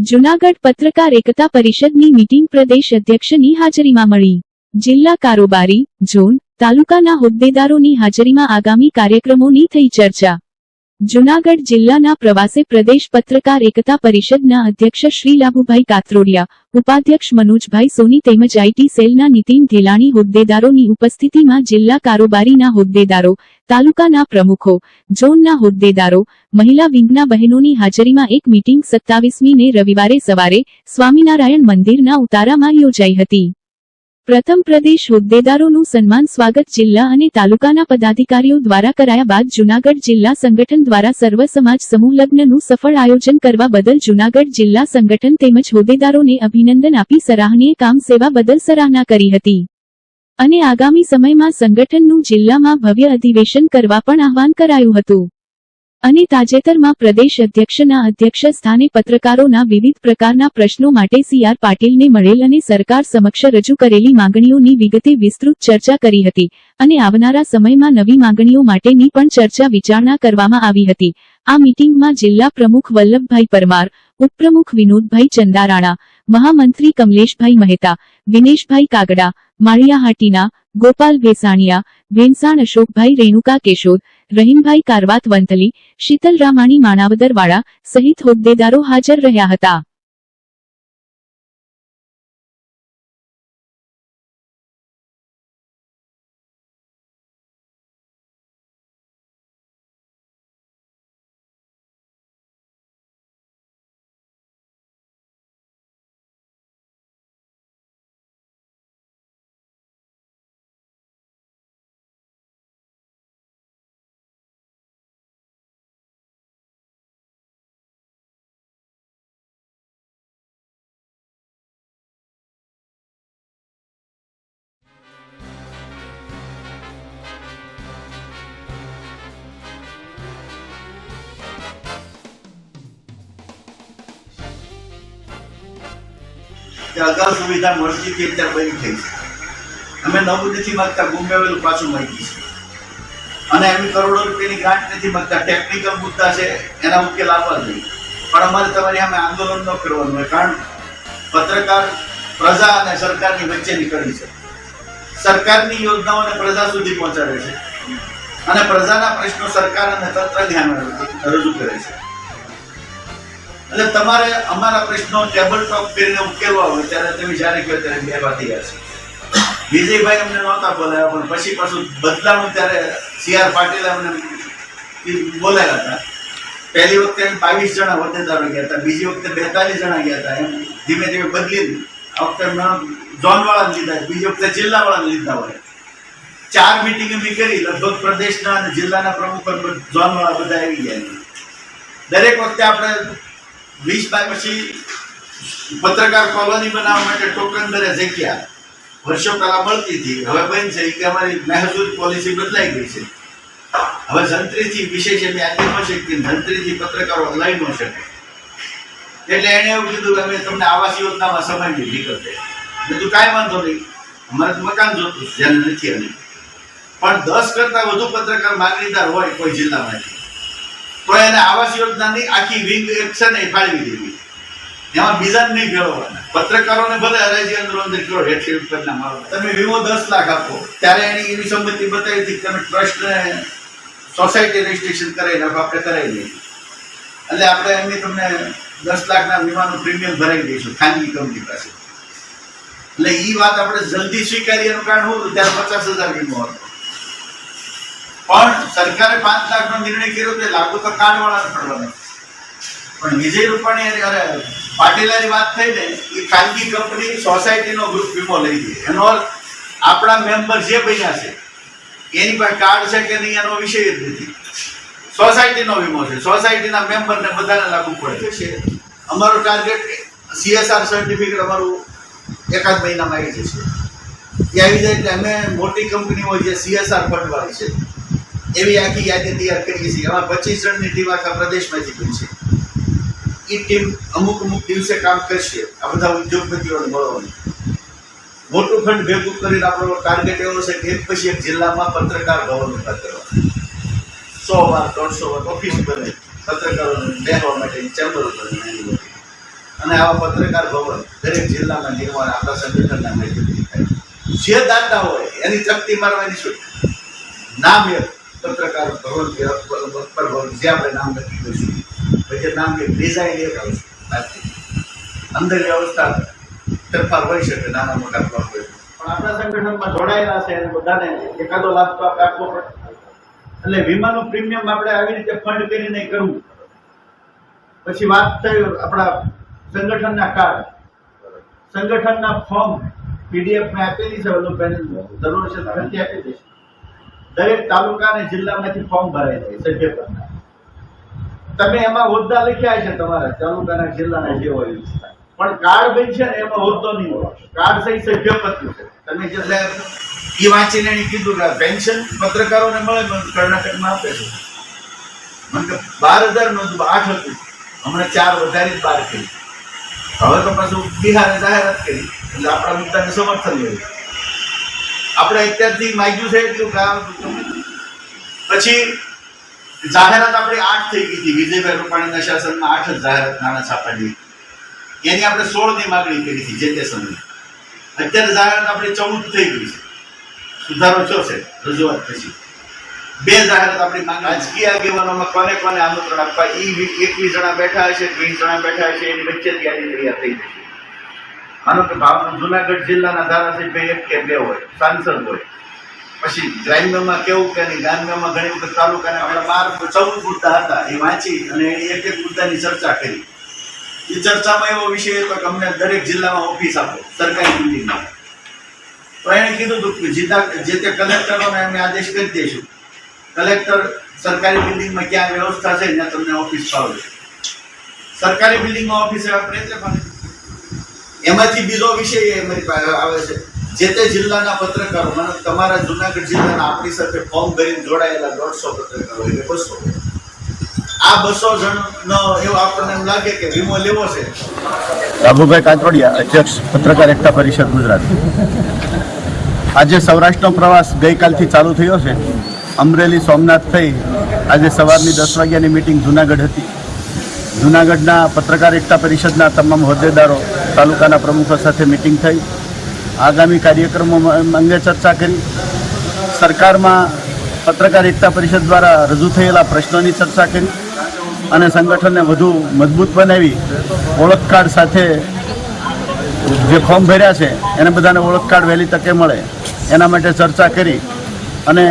જૂનાગઢ પત્રકાર એકતા પરિષદની મીટિંગ પ્રદેશ અધ્યક્ષની હાજરીમાં મળી। જિલ્લા કારોબારી, ઝોન, તાલુકાના હોદ્દેદારોની હાજરીમાં આગામી કાર્યક્રમોની થઈ ચર્ચા। જૂનાગઢ જિલ્લાના પ્રવાસે પ્રદેશ પત્રકાર એકતા પરિષદના અધ્યક્ષ શ્રી લાભુભાઈ કાત્રોડિયા, ઉપાધ્યક્ષ મનોજભાઈ સોની તેમજ આઈટી સેલના નીતિન ઢેલાણી હોદ્દેદારોની ઉપસ્થિતિમાં જિલ્લા કારોબારીના હોદ્દેદારો, તાલુકાના પ્રમુખો, ઝોનના હોદ્દેદારો, મહિલા વિંગના બહેનોની હાજરીમાં એક મીટિંગ 27મી ને રવિવારે સવારે સ્વામિનારાયણ મંદિરના ઉતારામાં યોજાઈ હતી। પ્રથમ પ્રદેશ હોદ્દેદારોનું સન્માન સ્વાગત જિલ્લા અને તાલુકાના પદાધિકારીઓ દ્વારા કરાયા બાદ જૂનાગઢ જિલ્લા સંગઠન દ્વારા સર્વ સમાજ સમૂહ લગ્નનું સફળ આયોજન કરવા બદલ જૂનાગઢ જિલ્લા સંગઠન તેમજ હોદ્દેદારોને અભિનંદન આપી સરાહનીય કામ સેવા બદલ સરાહના કરી હતી અને આગામી સમયમાં સંગઠનનું જિલ્લામાં ભવ્ય અધિવેશન કરવા પણ આહવાન કરાયું હતું અને તાજેતરમાં પ્રદેશ અધ્યક્ષના અધ્યક્ષ સ્થાને પત્રકારોના વિવિધ પ્રકારના પ્રશ્નો માટે CR પાટીલને મળેલ અને સરકાર સમક્ષ રજૂ કરેલી માંગણીઓની વિગતે વિસ્તૃત ચર્ચા કરી હતી અને આવનારા સમયમાં નવી માંગણીઓ માટેની પણ ચર્ચા વિચારણા કરવામાં આવી હતી। આ મીટિંગમાં જિલ્લા પ્રમુખ વલ્લભભાઈ પરમાર, ઉપપ્રમુખ વિનોદભાઈ ચંદારાણા, મહામંત્રી કમલેશભાઈ મહેતા, વિનેશભાઈ કાગડા, માળિયાહાટીના ગોપાલ ભેસાણીયા, ભેંસાણ અશોકભાઈ રેણુકા કેશોદ, રહીમભાઈ કારવાત વંથલી, શીતલ રામાણી માણાવદરવાળા સહિત હોદ્દેદારો હાજર રહ્યા હતા। અગાઉ સુવિધા મળતી હતી અત્યારે બની થઈ છે। અમે નવું નથી માંગતા, ગુમાવેલું પાછું માંગીએ છીએ અને એમ કરોડો રૂપિયાની ગ્રાન્ટ નથી માંગતા। ટેકનિકલ મુદ્દા છે એના ઉકેલ આપવા જોઈએ, પણ અમારે તમારી સામે આંદોલન ન કરવાનું હોય, કારણ પત્રકાર પ્રજા અને સરકારની વચ્ચેની કડી છે। સરકારની યોજનાઓને પ્રજા સુધી પહોંચાડે છે અને પ્રજાના પ્રશ્નો સરકાર અને તંત્ર ધ્યાનમાં રજૂ કરે છે। એટલે તમારે અમારા પ્રશ્નો ટેબલ ટોપ કરીને ઉકેલવા હોય ત્યારે તમે જ્યારે કહો ત્યારે બેવા તૈયાર છે। વિજયભાઈ અમને નહોતા બોલાવ્યા, પણ પછી પાછું બદલાવું ત્યારે CR પાટીલે અમને બોલાવ્યા હતા। પહેલી વખતે 22 જણા હોદ્દેદારો ગયા હતા, બીજી વખતે 42 જણા ગયા હતા, એમ ધીમે ધીમે બદલી આ વખતે ઝોનવાળાને લીધા, બીજી વખતે જિલ્લાવાળાને લીધા હોય। 4 મિટિંગ અમે કરી, લગભગ પ્રદેશના અને જિલ્લાના પ્રમુખ ઝોનવાળા બધા આવી ગયા। દરેક વખતે આપણે 20 બાય પછી પત્રકાર કોલોની બનાવવા માટે ટોકન દરે જગ્યા વર્ષો પહેલા મળતી હતી, હવે બંધ છે કે અમારી મહેસૂલ પોલિસી બદલાઈ ગઈ છે। હવે જંત્રીથી વિશેષ એમ આપી ન શકતી, જંત્રીથી પત્રકારો લઈ ન શકે, એટલે એને એવું કીધું કે અમે તમને આવાસ યોજનામાં સમયની વિગતે બધું કાંઈ વાંધો નહીં, અમારે મકાન જોતું જેને નથી અને પણ 10 કરતા વધુ પત્રકાર માંગણીદાર હોય કોઈ જિલ્લામાંથી તો એને આવાસ યોજનાની આખી વિંગ એક્શન એ ફાળવી દેવી, એમાં બીજાને નહીં ભેળવવાના। પત્રકારોને ભલે હરાજી અંદર કરો, હેઠળ ઉપરના મારો તમે વીમો 10 લાખ આપો, ત્યારે એની સંમતિ બતાવી હતી તમે ટ્રસ્ટને સોસાયટી રજીસ્ટ્રેશન કરાવી નાખો, આપણે કરાવી દઈએ, એટલે આપણે એમની તમને 10 લાખના વીમાનું પ્રીમિયમ ભરાવી દઈશું ખાનગી કંપની પાસે। એટલે એ વાત આપણે જલ્દી સ્વીકારી, એનું કારણ શું હતું ત્યારે 50,000 વીમો હતો, પણ સરકારે 5 લાખનો નિર્ણય કર્યો તે લાગુ તો કાર્ડવાળાને પડવાનો। પણ વિજય રૂપાણી અરે પાટીલાની વાત થઈ ને, એ ખાનગી કંપની સોસાયટીનો ગ્રુપ વીમો લઈ દે, એનો અર્થ આપણા મેમ્બર જે બન્યા છે એની પાસે કાર્ડ છે કે નહીં એનો વિષય જ નથી, સોસાયટીનો વીમો છે, સોસાયટીના મેમ્બરને બધાને લાગુ પડે છે। અમારો ટાર્ગેટ CSR સર્ટિફિકેટ અમારું 1 મહિનામાં આવી જશે, એ આવી જાય એટલે અમે મોટી કંપનીઓ જે CSR ફંડવાળી છે એવી આખી યાદી તૈયાર કરીએ છીએ। એમાં 25 જણની ટીમ આખા પ્રદેશમાંથી બનશે, એ ટીમ અમુક દિવસે કામ કરશે, આ બધા ઉદ્યોગપતિઓને મળવાનું મોટું ફંડ ભેગું કરીને આપણો ટાર્ગેટ એવો છે કે એક પછી એક જિલ્લામાં પત્રકાર ભવન ઉભા કરવા, 100 વાર 150 વાર ઓફિસ બને, પત્રકારોને બેસવા માટે ચેમ્બર બને, અને આવા પત્રકાર ભવન દરેક જિલ્લામાં નિર્માણ આપણા સંગઠનના નેતૃત્વથી થાય. જે દાતા હોય એની ચકતી મારવાની શું નામ એક પત્રકાર ભવન કે અખબાર ભવન જે આપણે નામ લખી દઈશું પછી નામ એક ડિઝાઇન એક આવશે. અંદર વ્યવસ્થા ફેરફાર હોઈ શકે નાના મોટા પ્લોટ હોય પણ આપણા સંગઠનમાં જોડાયેલા છે અને બધાને એકાદો લાભ તો આપણે આપવો પડે. એટલે વીમાનું પ્રીમિયમ આપણે આવી રીતે ફંડ કરીને કરવું. પછી વાત થઈ આપણા સંગઠનના કાર્ડ, સંગઠનના ફોર્મ પીડીએફ મેં આપેલી છે. ઓલું પેન જરૂર છે ત્યાંથી આપી દઈશ. દરેક તાલુકા અને જિલ્લામાંથી ફોર્મ ભરાઈ જાય સભ્યપદના. તમે એમાં હોદ્દા લખ્યા છે તમારા તાલુકાના જિલ્લાના જે હોય પણ કાર્ડ બનશે ને એમાં હોદ્દો નહીં હોય. કાર્ડ સહી સભ્યપદનું છે. તમે જે એ વાંચીને એને કીધું કે પેન્શન પત્રકારોને મળે કર્ણાટકમાં આપે છે. મને કે 12,000 નહોતું 8 હતું, હમણાં 4 વધારી 12 કરી. હવે તો પાછું બિહારે જાહેરાત કરી એટલે આપણા મુદ્દાને સમર્થન મળ્યું. આપણે અત્યારથી માગ્યું છે એટલું કામ. પછી જાહેરાત આપણી 8 થઈ ગઈ હતી. વિજયભાઈ રૂપાણીના શાસનમાં 8 જ જાહેરાત નાના છાપાની, એની આપણે 16 ની માગણી કરી હતી જે તે સમયે. અત્યારે જાહેરાત આપણી 14 થઈ ગઈ છે. સુધારો થયો છે રજૂઆત પછી. 2 જાહેરાત આપણી માંગ. રાજકીય આગેવાનોમાં કોને કોને આમંત્રણ આપવા, 21 જણા બેઠા હશે, 20 જણા બેઠા હશે, એની વચ્ચે યાદી તૈયાર થઈ જશે. માનો કે જુનાગઢ જિલ્લાના ધારાસભ્ય 1 કે 2 હોય, સાંસદ હોય. પછી ગ્રામ્યમાં કેવું કે નહીં, ગ્રામ્યમાં ઘણી વખત તાલુકાના આપણા 14 મુદ્દા હતા એ વાંચી અને એક એક મુદ્દાની ચર્ચા કરી. એ ચર્ચામાં એવો વિષય હતો કે અમને દરેક જિલ્લામાં ઓફિસ આપો સરકારી બિલ્ડિંગમાં. તો એણે કીધું હતું કે જે તે કલેક્ટરોને અમે આદેશ કરી દઈશું, કલેક્ટર સરકારી બિલ્ડિંગમાં ક્યાં વ્યવસ્થા છે ત્યાં તમને ઓફિસ ફાળવે. સરકારી બિલ્ડિંગમાં ઓફિસ આપણે એટલે એમાંથી બીજો વિષય અમારી પાસે આવે છે જે તે જિલ્લાના પત્રકારો. મને તમારા જુનાગઢ જિલ્લાના આપણી સાથે ફોર્મ ભરીને જોડાયેલા 150 પત્રકારો એટલે 200. આ 200 જણનો એવો આપણને એમ લાગે કે વીમો લેવો છે. બાબુભાઈ કાંતરોડિયા, અધ્યક્ષ પત્રકાર એકતા પરિષદ ગુજરાત. આજે સૌરાષ્ટ્રનો પ્રવાસ ગઈકાલથી ચાલુ થયો છે. અમરેલી સોમનાથ થઈ આજે સવારની 10 વાગ્યાની મિટિંગ જુનાગઢ હતી. જુનાગઢના પત્રકાર એકતા પરિષદના તમામ હોદ્દેદારો, તાલુકાના પ્રમુખો સાથે મિટિંગ થઈ. આગામી કાર્યક્રમો અંગે ચર્ચા કરી. સરકારમાં પત્રકાર એકતા પરિષદ દ્વારા રજૂ થયેલા પ્રશ્નોની ચર્ચા કરી અને સંગઠનને વધુ મજબૂત બનાવી ઓળખ કાર્ડ સાથે જે ફોર્મ ભર્યા છે એને બધાને ઓળખ કાર્ડ વહેલી તકે મળે એના માટે ચર્ચા કરી અને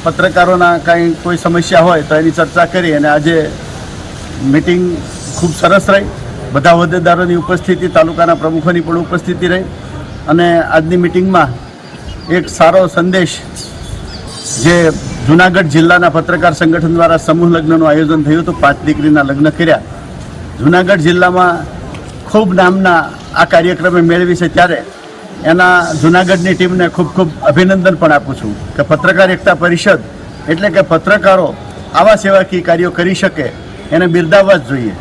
પત્રકારોના કાંઈ કોઈ સમસ્યા હોય તો એની ચર્ચા કરી. અને આજે મિટિંગ ખૂબ સરસ રહી. બધા હોદ્દેદારોની ઉપસ્થિતિ, તાલુકાના પ્રમુખોની પણ ઉપસ્થિતિ રહી અને આજની મિટિંગમાં એક સારો સંદેશ જે જુનાગઢ જિલ્લાના પત્રકાર સંગઠન દ્વારા સમૂહ લગ્નનું આયોજન થયું હતું. 5 દીકરીના લગ્ન કર્યા. જુનાગઢ જિલ્લામાં ખૂબ નામના આ કાર્યક્રમે મેળવી છે ત્યારે એના જુનાગઢની ટીમને ખૂબ ખૂબ અભિનંદન પણ આપું છું કે પત્રકાર એકતા પરિષદ એટલે કે પત્રકારો આવા સેવાકીય કાર્યો કરી શકે એને બિરદાવવા જ જોઈએ.